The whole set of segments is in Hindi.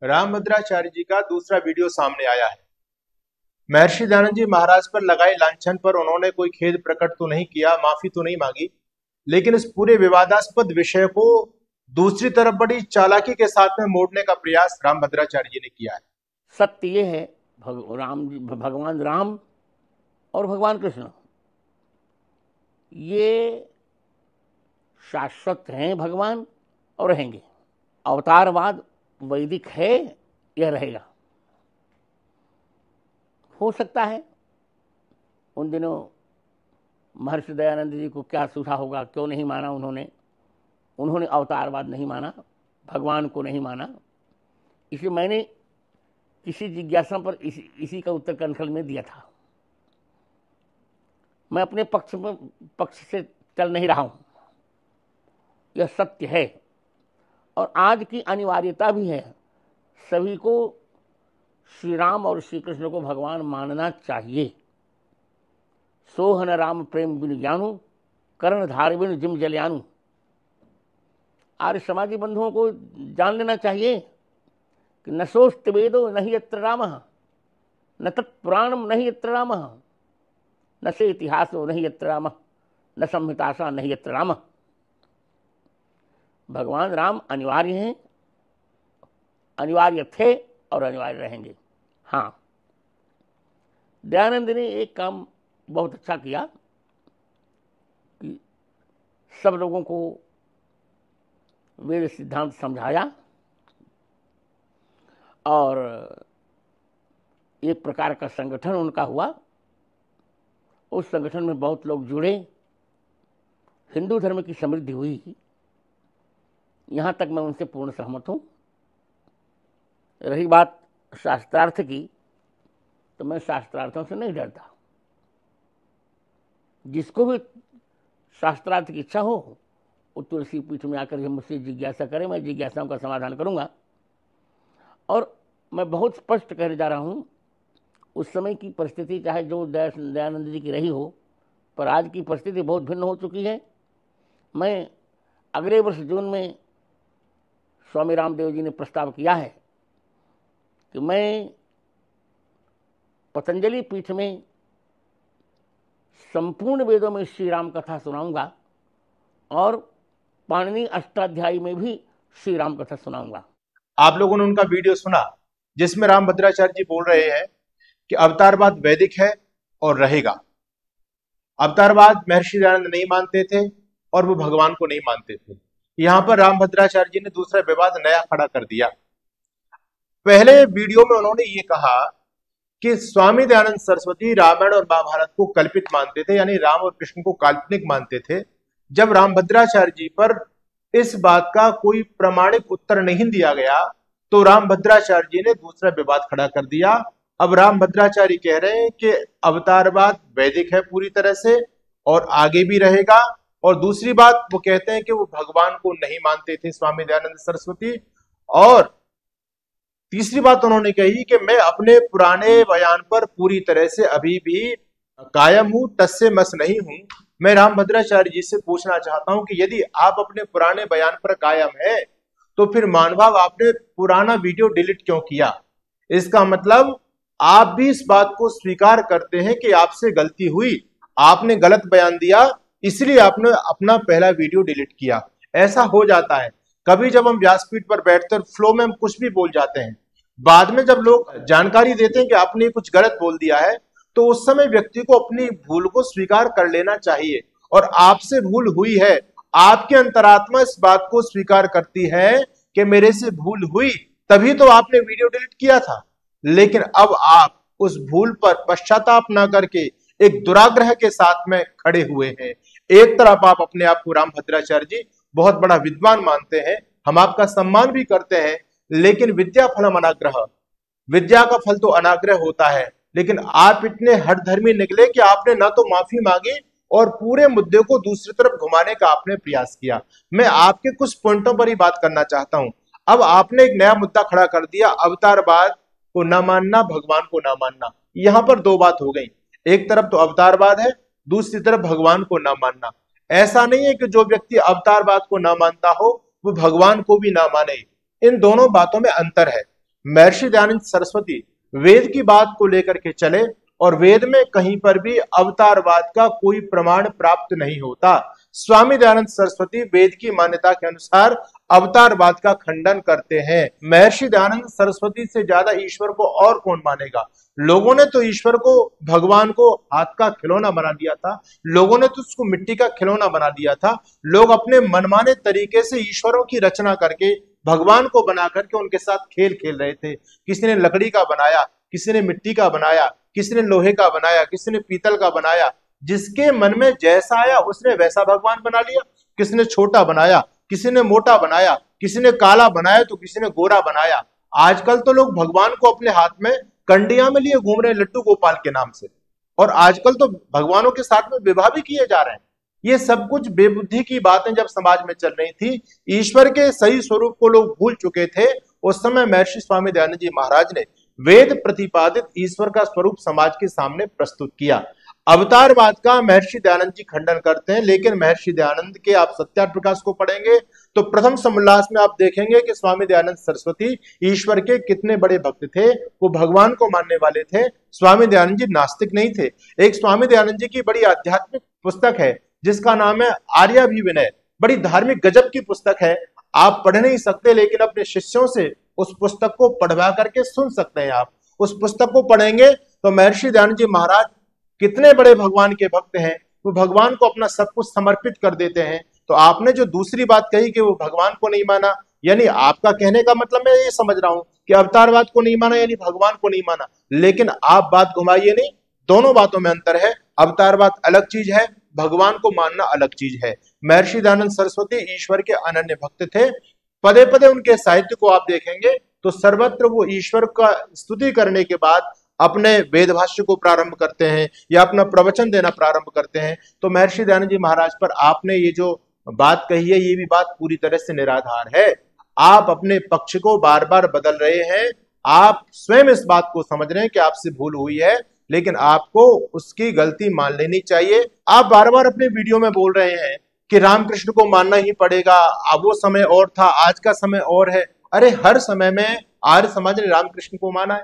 रामभद्राचार्य जी का दूसरा वीडियो सामने आया है। महर्षि दयानंद जी महाराज पर लगाए लांछन पर उन्होंने कोई खेद प्रकट तो नहीं किया, माफी तो नहीं मांगी, लेकिन इस पूरे विवादास्पद विषय को दूसरी तरफ बड़ी चालाकी के साथ में मोड़ने का प्रयास रामभद्राचार्य जी ने किया है। सत्य ये है, भगवान राम और भगवान कृष्ण ये शाश्वत हैं भगवान और रहेंगे। अवतारवाद वैदिक है, यह रहेगा। हो सकता है उन दिनों महर्षि दयानंद जी को क्या सूझा होगा, क्यों नहीं माना उन्होंने अवतारवाद नहीं माना, भगवान को नहीं माना। इसलिए मैंने किसी जिज्ञासा पर इसी का उत्तर कंठल में दिया था। मैं अपने पक्ष से चल नहीं रहा हूं, यह सत्य है और आज की अनिवार्यता भी है। सभी को श्री राम और श्री कृष्ण को भगवान मानना चाहिए। सोहन राम प्रेम बिन ज्ञानु, कर्ण धार बिन जिम जलयानु। आर्य समाजी बंधुओं को जान लेना चाहिए कि न सोस्त वेदो नहीं यत्र रामः, न तत्पुराणम नहीं यत्र रामः, न से इतिहासो नहीं यत्र रामः, न संहितासा नहीं यत्र रामः। भगवान राम अनिवार्य हैं, अनिवार्य थे और अनिवार्य रहेंगे। हाँ, दयानंद ने एक काम बहुत अच्छा किया कि सब लोगों को वेद सिद्धांत समझाया और एक प्रकार का संगठन उनका हुआ। उस संगठन में बहुत लोग जुड़े, हिंदू धर्म की समृद्धि हुई। यहाँ तक मैं उनसे पूर्ण सहमत हूँ। रही बात शास्त्रार्थ की, तो मैं शास्त्रार्थों से नहीं डरता। जिसको भी शास्त्रार्थ की इच्छा हो वो तुलसी पीठ में आकर के मुझसे जिज्ञासा करे, मैं जिज्ञासाओं का समाधान करूँगा। और मैं बहुत स्पष्ट कहने जा रहा हूँ, उस समय की परिस्थिति चाहे जो दयानंद जी की रही हो, पर आज की परिस्थिति बहुत भिन्न हो चुकी है। मैं अगले वर्ष जून में स्वामी रामदेव जी ने प्रस्ताव किया है कि मैं पतंजलि पीठ में संपूर्ण वेदों में श्री राम कथा सुनाऊंगा और पाणिनि अष्टाध्यायी में भी श्री राम कथा सुनाऊंगा। आप लोगों ने उनका वीडियो सुना जिसमें रामभद्राचार्य जी बोल रहे हैं कि अवतारवाद वैदिक है और रहेगा। अवतारवाद महर्षि दयानंद नहीं मानते थे और वो भगवान को नहीं मानते थे। यहां पर रामभद्राचार्य जी ने दूसरा विवाद नया खड़ा कर दिया। पहले वीडियो में उन्होंने ये कहा कि स्वामी दयानंद सरस्वती रामायण और महाभारत को कल्पित मानते थे, यानी राम और कृष्ण को काल्पनिक मानते थे। जब रामभद्राचार्य जी पर इस बात का कोई प्रमाणिक उत्तर नहीं दिया गया तो रामभद्राचार्य जी ने दूसरा विवाद खड़ा कर दिया। अब रामभद्राचार्य कह रहे हैं कि अवतारवाद वैदिक है पूरी तरह से और आगे भी रहेगा। और दूसरी बात वो कहते हैं कि वो भगवान को नहीं मानते थे स्वामी दयानंद सरस्वती। और तीसरी बात उन्होंने कही कि मैं अपने पुराने बयान पर पूरी तरह से अभी भी कायम हूं, टस से मस नहीं हूं। मैं रामभद्राचार्य जी से पूछना चाहता हूं कि यदि आप अपने पुराने बयान पर कायम है तो फिर मानभाव आपने पुराना वीडियो डिलीट क्यों किया? इसका मतलब आप भी इस बात को स्वीकार करते हैं कि आपसे गलती हुई, आपने गलत बयान दिया, इसलिए आपने अपना पहला वीडियो डिलीट किया। ऐसा हो जाता है कभी जब हम व्यासपीठ पर बैठते हैं, फ्लो में हम कुछ भी बोल जाते हैं, बाद में जब लोग जानकारी देते हैं कि आपने कुछ गलत बोल दिया है तो उस समय व्यक्ति को अपनी भूल को स्वीकार कर लेना चाहिए। और आपसे भूल हुई है, आपकी अंतरात्मा इस बात को स्वीकार करती है कि मेरे से भूल हुई, तभी तो आपने वीडियो डिलीट किया था। लेकिन अब आप उस भूल पर पश्चाताप ना करके एक दुराग्रह के साथ में खड़े हुए हैं। एक तरफ आप अपने आप को रामभद्राचार्य जी बहुत बड़ा विद्वान मानते हैं, हम आपका सम्मान भी करते हैं, लेकिन विद्या फलम अनाग्रह, विद्या का फल तो अनाग्रह होता है। लेकिन आप इतने हठधर्मी निकले कि आपने ना तो माफी मांगी और पूरे मुद्दे को दूसरी तरफ घुमाने का आपने प्रयास किया। मैं आपके कुछ पॉइंटों पर ही बात करना चाहता हूं। अब आपने एक नया मुद्दा खड़ा कर दिया, अवतारवाद को ना मानना, भगवान को ना मानना। यहां पर दो बात हो गई, एक तरफ तो अवतारवाद है, दूसरी तरफ भगवान को ना मानना। ऐसा नहीं है कि जो व्यक्ति अवतारवाद को ना मानता हो वो भगवान को भी ना माने, इन दोनों बातों में अंतर है। महर्षि दयानंद सरस्वती वेद की बात को लेकर के चले और वेद में कहीं पर भी अवतारवाद का कोई प्रमाण प्राप्त नहीं होता। स्वामी दयानंद सरस्वती वेद की मान्यता के अनुसार अवतारवाद का खंडन करते हैं। महर्षि दयानंद सरस्वती से ज्यादा ईश्वर को और कौन मानेगा। लोगों ने तो ईश्वर को, भगवान को हाथ का खिलौना बना दिया था, लोगों ने तो उसको मिट्टी का खिलौना बना दिया था। लोग अपने मनमाने तरीके से ईश्वरों की रचना करके भगवान को बना करके उनके साथ खेल खेल रहे थे। किसी ने लकड़ी का बनाया, किसी ने मिट्टी का बनाया, किसी ने लोहे का बनाया, किसी ने पीतल का बनाया। जिसके मन में जैसा आया उसने वैसा भगवान बना लिया। किसी ने छोटा बनाया, किसी ने मोटा बनाया, किसी ने काला बनाया तो किसी ने गोरा बनाया। आजकल तो लोग भगवान को अपने हाथ में कंडिया में लिए घूम रहे हैं, लड्डू गोपाल के नाम से। और आजकल तो भगवानों के साथ में विवाह भी किए जा रहे हैं। ये सब कुछ बेबुद्धि की बातें जब समाज में चल रही थी, ईश्वर के सही स्वरूप को लोग भूल चुके थे, उस समय महर्षि स्वामी दयानंद जी महाराज ने वेद प्रतिपादित ईश्वर का स्वरूप समाज के सामने प्रस्तुत किया। अवतारवाद का महर्षि दयानंद जी खंडन करते हैं, लेकिन महर्षि दयानंद के आप सत्यार्थ प्रकाश को पढ़ेंगे तो प्रथम समोल्लास में आप देखेंगे कि स्वामी दयानंद सरस्वती ईश्वर के कितने बड़े भक्त थे। वो भगवान को मानने वाले थे। स्वामी दयानंद जी नास्तिक नहीं थे। एक स्वामी दयानंद जी की बड़ी आध्यात्मिक पुस्तक है जिसका नाम है आर्याभिविनय। बड़ी धार्मिक गजब की पुस्तक है। आप पढ़ नहीं सकते, लेकिन अपने शिष्यों से उस पुस्तक को पढ़वा करके सुन सकते हैं। आप उस पुस्तक को पढ़ेंगे तो महर्षि दयानंद जी महाराज कितने बड़े भगवान के भक्त हैं। वो भगवान को अपना सब कुछ समर्पित कर देते हैं। तो आपने जो दूसरी बात कही कि वो भगवान को नहीं माना, यानी आपका कहने का मतलब मैं ये समझ रहा हूं कि अवतारवाद को नहीं माना यानी भगवान को नहीं माना, लेकिन आप बात घुमाइए नहीं। दोनों बातों में अंतर है। अवतारवाद अलग चीज है, भगवान को मानना अलग चीज है। महर्षि दयानंद सरस्वती ईश्वर के अनन्य भक्त थे। पदे पदे उनके साहित्य को आप देखेंगे तो सर्वत्र वो ईश्वर का स्तुति करने के बाद अपने वेद भाष्य को प्रारंभ करते हैं या अपना प्रवचन देना प्रारंभ करते हैं। तो महर्षि दयानंद जी महाराज पर आपने ये जो बात कही है, ये भी बात पूरी तरह से निराधार है। आप अपने पक्ष को बार बार बदल रहे हैं। आप स्वयं इस बात को समझ रहे हैं कि आपसे भूल हुई है, लेकिन आपको उसकी गलती मान लेनी चाहिए। आप बार बार अपने वीडियो में बोल रहे हैं कि रामकृष्ण को मानना ही पड़ेगा, अब वो समय और था, आज का समय और है। अरे हर समय में आर्य समाज ने रामकृष्ण को माना है।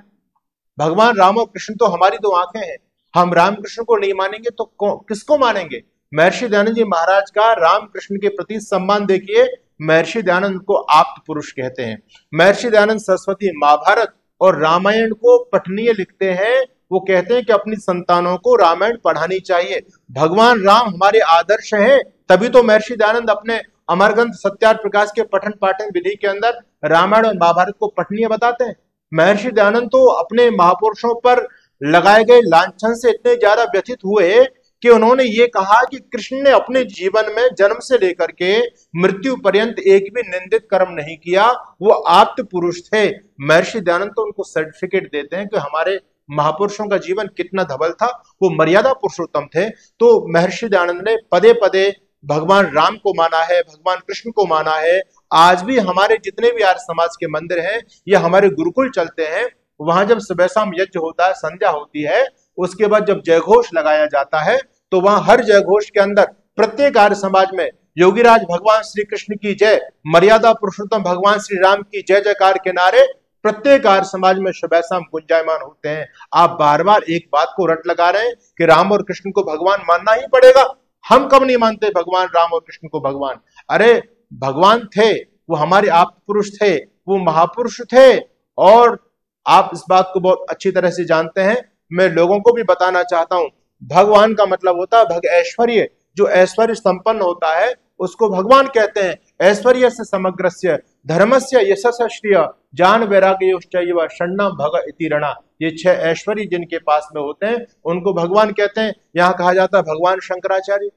भगवान राम और कृष्ण तो हमारी दो आंखें हैं। हम रामकृष्ण को नहीं मानेंगे तो किसको मानेंगे। महर्षि दयानंद जी महाराज का रामकृष्ण के प्रति सम्मान देखिए। महर्षि दयानंद को आप्त पुरुष कहते हैं। महर्षि दयानंद सरस्वती महाभारत और रामायण को पठनीय लिखते हैं। वो कहते हैं कि अपनी संतानों को रामायण पढ़ानी चाहिए। भगवान राम हमारे आदर्श हैं, तभी तो महर्षि दयानंद अपने अमरग्रंथ सत्यार्थ प्रकाश के पठन पाठन विधि के अंदर रामायण और महाभारत को पठनीय बताते हैं। महर्षि दयानंद तो अपने महापुरुषों पर लगाए गए लांछन से इतने ज्यादा व्यथित हुए कि उन्होंने ये कहा कि कृष्ण ने अपने जीवन में जन्म से लेकर के मृत्यु पर्यंत एक भी निंदित कर्म नहीं किया। वो आप्त पुरुष थे। महर्षि दयानंद तो उनको सर्टिफिकेट देते हैं कि हमारे महापुरुषों का जीवन कितना धवल था, वो मर्यादा पुरुषोत्तम थे। तो महर्षि दयानंद ने पदे पदे भगवान राम को माना है, भगवान कृष्ण को माना है। आज भी हमारे जितने भी आर्य समाज के मंदिर हैं या हमारे गुरुकुल चलते हैं, वहां जब सुबह शाम यज्ञ होता है, संध्या होती है, उसके बाद जब जयघोष लगाया जाता है तो वहां हर जयघोष के अंदर प्रत्येक आर्य समाज में योगीराज भगवान श्री कृष्ण की जय, मर्यादा पुरुषोत्तम भगवान श्री राम की जय जयकार के नारे प्रत्येक आर्य समाज में सुबह शाम गुंजायमान होते हैं। आप बार बार एक बात को रट लगा रहे हैं कि राम और कृष्ण को भगवान मानना ही पड़ेगा। हम कब नहीं मानते भगवान राम और कृष्ण को भगवान। अरे भगवान थे, वो हमारे आप पुरुष थे, वो महापुरुष थे। और आप इस बात को बहुत अच्छी तरह से जानते हैं। मैं लोगों को भी बताना चाहता हूं, भगवान का मतलब होता है भग ऐश्वर्य। जो ऐश्वर्य संपन्न होता है उसको भगवान कहते हैं। ऐश्वर्य से समग्रस्य धर्मस्य यशस्य श्रिय ज्ञान वैराग्योश्चैव षण्णाम भग इति रणा। ये 6 ऐश्वर्य जिनके पास में होते हैं उनको भगवान कहते हैं। यहाँ कहा जाता है भगवान शंकराचार्य,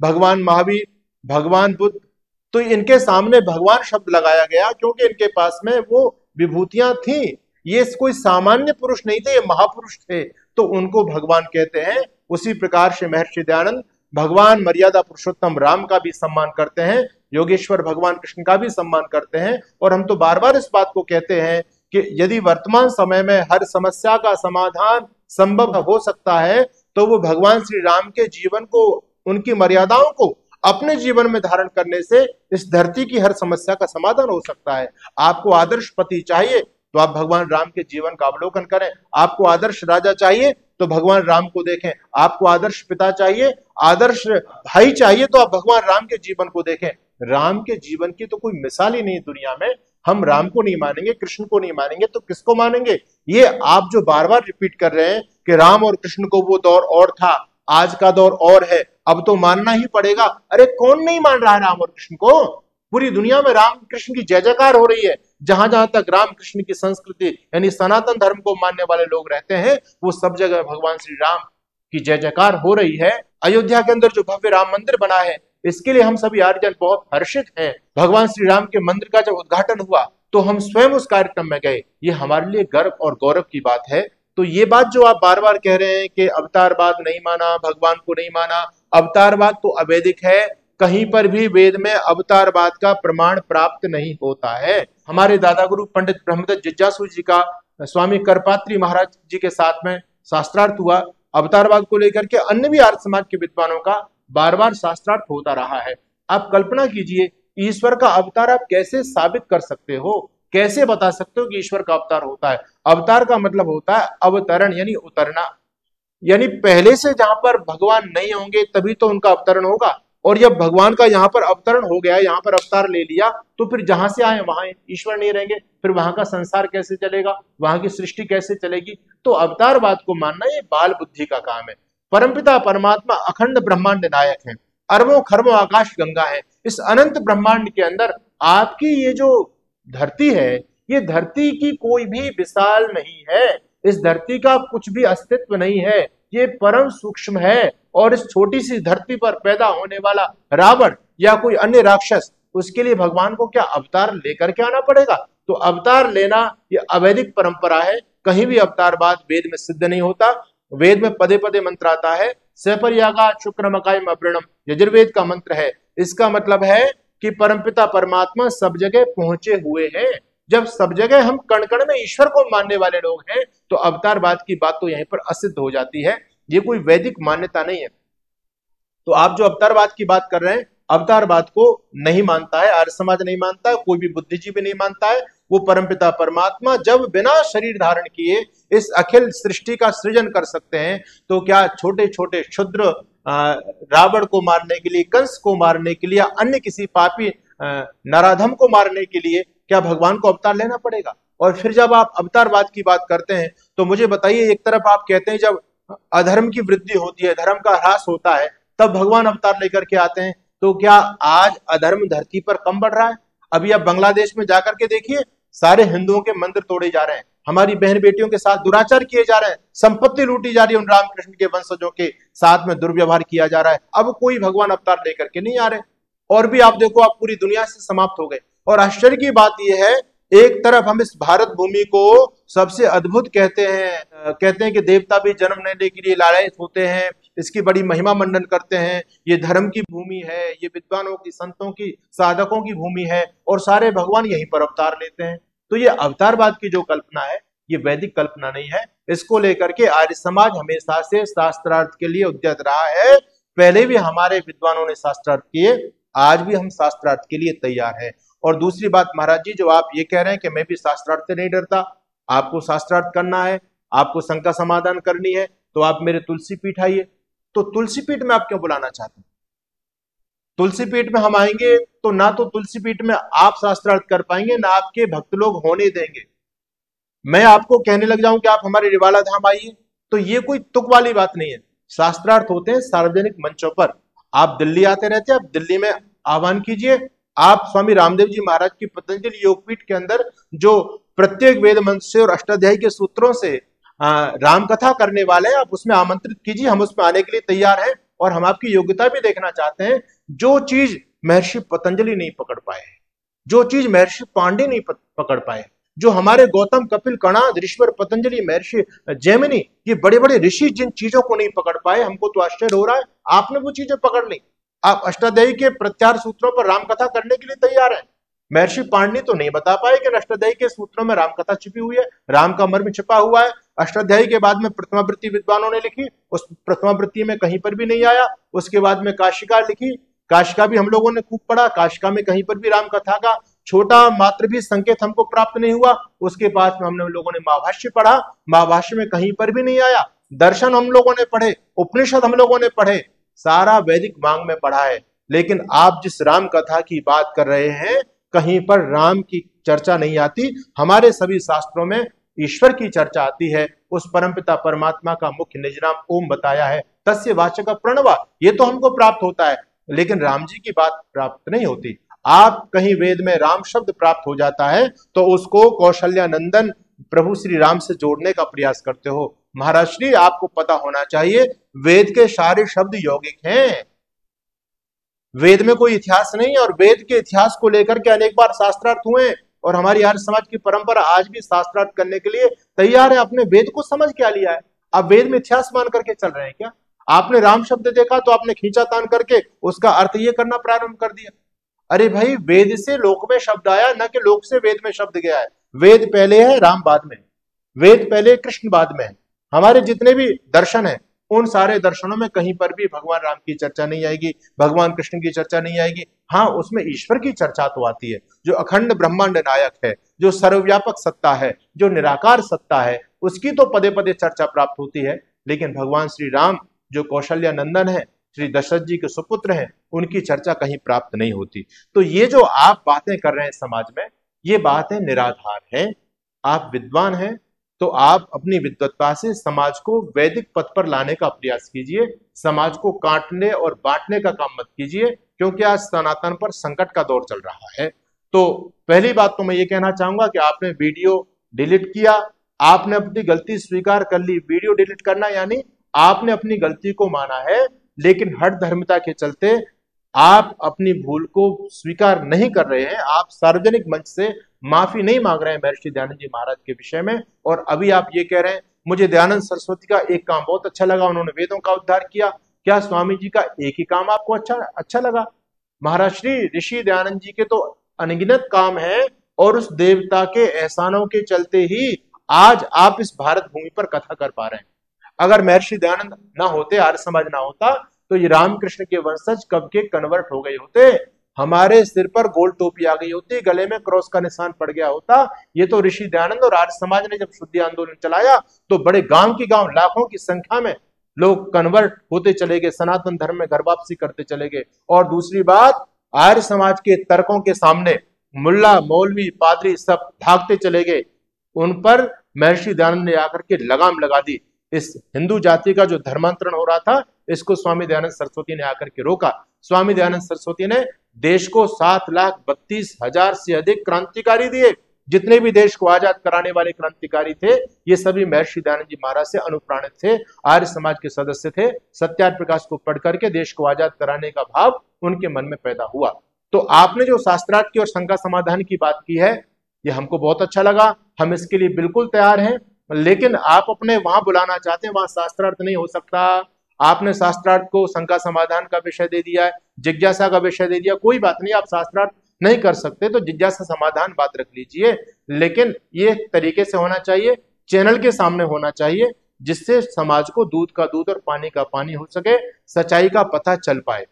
भगवान महावीर, भगवान बुद्ध। तो इनके सामने भगवान शब्द लगाया गया क्योंकि इनके पास में वो विभूतियां थी। ये कोई सामान्य पुरुष नहीं थे, ये महापुरुष थे, तो उनको भगवान कहते हैं। उसी प्रकार से महर्षि दयानंद भगवान मर्यादा पुरुषोत्तम राम का भी सम्मान करते हैं, योगेश्वर भगवान कृष्ण का भी सम्मान करते हैं। और हम तो बार बार इस बात को कहते हैं कि यदि वर्तमान समय में हर समस्या का समाधान संभव हो सकता है तो वो भगवान श्री राम के जीवन को, उनकी मर्यादाओं को अपने जीवन में धारण करने से इस धरती की हर समस्या का समाधान हो सकता है। आपको आदर्श पति चाहिए तो आप भगवान राम के जीवन का अवलोकन करें। आपको आदर्श राजा चाहिए तो भगवान राम को देखें, आपको आदर्श पिता चाहिए, आदर्श भाई चाहिए तो आप भगवान राम के जीवन को देखें। राम के जीवन की तो कोई मिसाल ही नहीं दुनिया में। हम राम को नहीं मानेंगे, कृष्ण को नहीं मानेंगे तो किसको मानेंगे? ये आप जो बार बार रिपीट कर रहे हैं कि राम और कृष्ण को वो दौर और था, आज का दौर और है, अब तो मानना ही पड़ेगा। अरे कौन नहीं मान रहा है राम और कृष्ण को? पूरी दुनिया में राम कृष्ण की जय जयकार हो रही है। जहां जहां तक राम कृष्ण की संस्कृति यानी सनातन धर्म को मानने वाले लोग रहते हैं, वो सब जगह भगवान श्री राम की जय जयकार हो रही है। अयोध्या के अंदर जो भव्य राम मंदिर बना है, इसके लिए हम सभी आर्यजन बहुत हर्षित हैं। भगवान श्री राम के मंदिर का जब उद्घाटन हुआ तो हम स्वयं उस कार्यक्रम में गए। ये हमारे लिए गर्व और गौरव की बात है। तो ये बात जो आप बार बार कह रहे हैं कि अवतारवाद नहीं माना, भगवान को नहीं माना, अवतारवाद तो अवैधिक है। कहीं पर भी वेद में अवतारवाद का प्रमाण प्राप्त नहीं होता है। हमारे दादा गुरु पंडित ब्रह्मदत्त जिज्ञासु जी का स्वामी करपात्री महाराज जी के साथ में शास्त्रार्थ हुआ। अवतारवाद को लेकर के अन्य भी आर्य समाज के विद्वानों का बार बार शास्त्रार्थ होता रहा है। आप कल्पना कीजिए, ईश्वर का अवतार आप कैसे साबित कर सकते हो? कैसे बता सकते हो कि ईश्वर का अवतार होता है? अवतार का मतलब होता है अवतरण, यानी उतरना। यानी पहले से जहां पर भगवान नहीं होंगे तभी तो उनका अवतरण होगा। और जब भगवान का यहाँ पर अवतरण हो गया, यहाँ पर अवतार ले लिया, तो फिर जहां से आए वहां ईश्वर नहीं रहेंगे, फिर वहां का संसार कैसे चलेगा, वहां की सृष्टि कैसे चलेगी? तो अवतारवाद को मानना ये बाल बुद्धि का काम है। परमपिता परमात्मा अखंड ब्रह्मांड नायक है, अरबों खरबों आकाश गंगा है। इस अनंत ब्रह्मांड के अंदर आपकी ये जो धरती है, ये धरती की कोई भी विशाल नहीं है। इस धरती का कुछ भी अस्तित्व नहीं है, ये परम सूक्ष्म है। और इस छोटी सी धरती पर पैदा होने वाला रावण या कोई अन्य राक्षस, उसके लिए भगवान को क्या अवतार लेकर के आना पड़ेगा? तो अवतार लेना ये अवैधिक परंपरा है। कहीं भी अवतारवाद वेद में सिद्ध नहीं होता। वेद में पदे पदे मंत्र आता है, सपर्यागा शुक्रमकायम अवृणम, यजुर्वेद का मंत्र है। इसका मतलब है कि परमपिता परमात्मा सब जगह पहुंचे हुए हैं। जब सब जगह हम कण कण में ईश्वर को मानने वाले लोग हैं, तो अवतारवाद की बात तो यहीं पर असिद्ध हो जाती है। ये कोई वैदिक मान्यता नहीं है। तो आप जो अवतारवाद की बात कर रहे हैं, अवतारवाद को नहीं मानता है, आर्य समाज नहीं मानता है, कोई भी बुद्धिजीवी नहीं मानता है। वो परमपिता परमात्मा जब बिना शरीर धारण किए इस अखिल सृष्टि का सृजन कर सकते हैं, तो क्या छोटे छोटे क्षुद्र रावण को मारने के लिए, कंस को मारने के लिए, अन्य किसी पापी नराधम को मारने के लिए क्या भगवान को अवतार लेना पड़ेगा? और फिर जब आप अवतारवाद की बात करते हैं तो मुझे बताइए, एक तरफ आप कहते हैं जब अधर्म की वृद्धि होती है, धर्म का ह्रास होता है, तब भगवान अवतार लेकर के आते हैं। तो क्या आज अधर्म धरती पर कम बढ़ रहा है? अभी आप बांग्लादेश में जाकर के देखिए, सारे हिंदुओं के मंदिर तोड़े जा रहे हैं, हमारी बहन बेटियों के साथ दुराचार किए जा रहे हैं, संपत्ति लूटी जा रही है, उन रामकृष्ण के वंशजों के साथ में दुर्व्यवहार किया जा रहा है। अब कोई भगवान अवतार लेकर के नहीं आ रहे। और भी आप देखो, आप पूरी दुनिया से समाप्त हो गए। और आश्चर्य की बात यह है, एक तरफ हम इस भारत भूमि को सबसे अद्भुत कहते हैं कि देवता भी जन्म लेने के लिए लालायित होते हैं, इसकी बड़ी महिमा मंडन करते हैं, ये धर्म की भूमि है, ये विद्वानों की, संतों की, साधकों की भूमि है, और सारे भगवान यहीं पर अवतार लेते हैं। तो ये अवतारवाद की जो कल्पना है, ये वैदिक कल्पना नहीं है। इसको लेकर के आर्य समाज हमेशा से शास्त्रार्थ के लिए उद्यत रहा है। पहले भी हमारे विद्वानों ने शास्त्रार्थ किए, आज भी हम शास्त्रार्थ के लिए तैयार हैं। और दूसरी बात महाराज जी, जो आप ये कह रहे हैं कि मैं भी शास्त्रार्थ से नहीं डरता, आपको शास्त्रार्थ करना है, आपको शंका समाधान करनी है, तो आप मेरे तुलसी पीठ आइए। तो तुलसी पीठ में आप क्यों बुलाना चाहते हैं? तुलसी पीठ में हम आएंगे तो ना तो तुलसी पीठ में आप शास्त्रार्थ कर पाएंगे, ना आपके भक्त लोग होने देंगे। मैं आपको कहने लग जाऊं कि आप हमारे रिवाला धाम आइए, तो ये कोई तुक वाली बात नहीं है। शास्त्रार्थ होते हैं सार्वजनिक मंचों पर। आप दिल्ली आते रहते हैं, आप दिल्ली में आह्वान कीजिए। आप स्वामी रामदेव जी महाराज की पतंजलि योगपीठ के अंदर जो प्रत्येक वेद मंत्र से और अष्टाध्यायी के सूत्रों से राम कथा करने वाले हैं, आप उसमें आमंत्रित कीजिए। हम उसमें आने के लिए तैयार हैं और हम आपकी योग्यता भी देखना चाहते हैं। जो चीज महर्षि पतंजलि नहीं पकड़ पाए, जो चीज महर्षि पांडे नहीं पकड़ पाए, जो हमारे गौतम, कपिल, कणाद, ऋषिवर, पतंजलि, महर्षि जैमिनी, ये बड़े बड़े ऋषि जिन चीजों को नहीं पकड़ पाए, हमको तो आश्चर्य हो रहा है आपने वो चीजें पकड़ ली। आप अष्टाध्यायी के प्रत्यार सूत्रों पर रामकथा करने के लिए तैयार हैं। महर्षि पाणिनि तो नहीं बता पाए कि अष्टाध्यायी के सूत्रों में रामकथा छिपी हुई है, राम का मर्म छिपा हुआ है। अष्टाध्यायी के बाद में प्रथमावृत्ति विद्वानों ने लिखी, उस प्रथमावृत्ति में कहीं पर भी नहीं आया। उसके बाद में काशिका लिखी, काशिका भी हम लोगों ने खूब पढ़ा, काशिका में कहीं पर भी राम कथा का छोटा मात्र भी संकेत हमको प्राप्त नहीं हुआ। उसके बाद में हमने लोगों ने महाभाष्य पढ़ा, महाभाष्य में कहीं पर भी नहीं आया। दर्शन हम लोगों ने पढ़े, उपनिषद हम लोगों ने पढ़े, सारा वैदिक मांग में पढ़ा है, लेकिन आप जिस राम कथा की बात कर रहे हैं कहीं पर राम की चर्चा नहीं आती। हमारे सभी शास्त्रों में ईश्वर की चर्चा आती है, उस परमपिता परमात्मा का मुख्य निज नाम ओम बताया है, तस्य वाचक प्रणवा, ये तो हमको प्राप्त होता है, लेकिन राम जी की बात प्राप्त नहीं होती। आप कहीं वेद में राम शब्द प्राप्त हो जाता है तो उसको कौशल्यानंदन प्रभु श्री राम से जोड़ने का प्रयास करते हो। महाराज श्री, आपको पता होना चाहिए वेद के सारे शब्द यौगिक हैं, वेद में कोई इतिहास नहीं है, और वेद के इतिहास को लेकर के अनेक बार शास्त्रार्थ हुए, और हमारी आर्य समाज की परंपरा आज भी शास्त्रार्थ करने के लिए तैयार है। आपने वेद को समझ क्या लिया है? आप वेद में इतिहास मान करके चल रहे हैं क्या? आपने राम शब्द देखा तो आपने खींचा तान करके उसका अर्थ ये करना प्रारंभ कर दिया। अरे भाई, वेद से लोक में शब्द आया, न कि लोक से वेद में शब्द गया है। वेद पहले है, राम बाद में, वेद पहले, कृष्ण बाद में है। हमारे जितने भी दर्शन है उन सारे दर्शनों में कहीं पर भी भगवान राम की चर्चा नहीं आएगी, भगवान कृष्ण की चर्चा नहीं आएगी। हाँ, उसमें ईश्वर की चर्चा तो आती है, जो अखंड ब्रह्मांड नायक है, जो सर्वव्यापक सत्ता है, जो निराकार सत्ता है, उसकी तो पदे पदे चर्चा प्राप्त होती है। लेकिन भगवान श्री राम जो कौशल्यानंदन है, श्री दशरथ जी के सुपुत्र हैं, उनकी चर्चा कहीं प्राप्त नहीं होती। तो ये जो आप बातें कर रहे हैं समाज में, ये बातें निराधार है। आप विद्वान हैं तो आप अपनी विद्वत्ता से समाज को वैदिक पथ पर लाने का प्रयास कीजिए, समाज को काटने और बांटने का काम मत कीजिए, क्योंकि आज सनातन पर संकट का दौर चल रहा है। तो पहली बात तो मैं ये कहना चाहूंगा कि आपने वीडियो डिलीट किया, आपने अपनी गलती स्वीकार कर ली। वीडियो डिलीट करना यानी आपने अपनी गलती को माना है, लेकिन हठ धर्मिता के चलते आप अपनी भूल को स्वीकार नहीं कर रहे हैं। आप सार्वजनिक मंच से माफी नहीं मांग रहे हैं महर्षि दयानंद जी महाराज के विषय में, और अभी आप ये कह रहे हैं मुझे दयानंद सरस्वती का एक काम बहुत अच्छा लगा, उन्होंने वेदों का उद्धार किया। क्या स्वामी जी का एक ही काम आपको अच्छा लगा? महाराज श्री ऋषि दयानंद जी के तो अनगिनत काम है, और उस देवता के एहसानों के चलते ही आज आप इस भारत भूमि पर कथा कर पा रहे हैं। अगर महर्षि दयानंद ना होते, आर्य समाज ना होता, तो ये रामकृष्ण के वंशज कब के कन्वर्ट हो गए होते, हमारे सिर पर गोल टोपी आ गई होती, गले में क्रॉस का निशान पड़ गया होता। ये तो ऋषि दयानंद और आर्य समाज ने जब शुद्धि आंदोलन चलाया तो बड़े गांव की गांव लाखों की संख्या में लोग कन्वर्ट होते चले गए, सनातन धर्म में घर वापसी करते चले गए। और दूसरी बात, आर्य समाज के तर्कों के सामने मुल्ला मौलवी पादरी सब भागते चले गए, उन पर महर्षि दयानंद ने आकर के लगाम लगा दी। इस हिंदू जाति का जो धर्मांतरण हो रहा था, इसको स्वामी दयानंद सरस्वती ने आकर के रोका। स्वामी दयानंद सरस्वती ने देश को 7,32,000 से अधिक क्रांतिकारी दिए। जितने भी देश को आजाद कराने वाले क्रांतिकारी थे, ये सभी महर्षि दयानंद जी महाराज से अनुप्राणित थे, आर्य समाज के सदस्य थे। सत्याग्रह प्रकाश को पढ़ करके देश को आजाद कराने का भाव उनके मन में पैदा हुआ। तो आपने जो शास्त्रार्थ की और शंका समाधान की बात की है, ये हमको बहुत अच्छा लगा, हम इसके लिए बिल्कुल तैयार हैं। लेकिन आप अपने वहां बुलाना चाहते हैं, वहां शास्त्रार्थ नहीं हो सकता। आपने शास्त्रार्थ को शंका समाधान का विषय दे दिया है, जिज्ञासा का विषय दे दिया, कोई बात नहीं, आप शास्त्रार्थ नहीं कर सकते तो जिज्ञासा समाधान बात रख लीजिए। लेकिन ये तरीके से होना चाहिए, चैनल के सामने होना चाहिए, जिससे समाज को दूध का दूध और पानी का पानी हो सके, सच्चाई का पता चल पाए।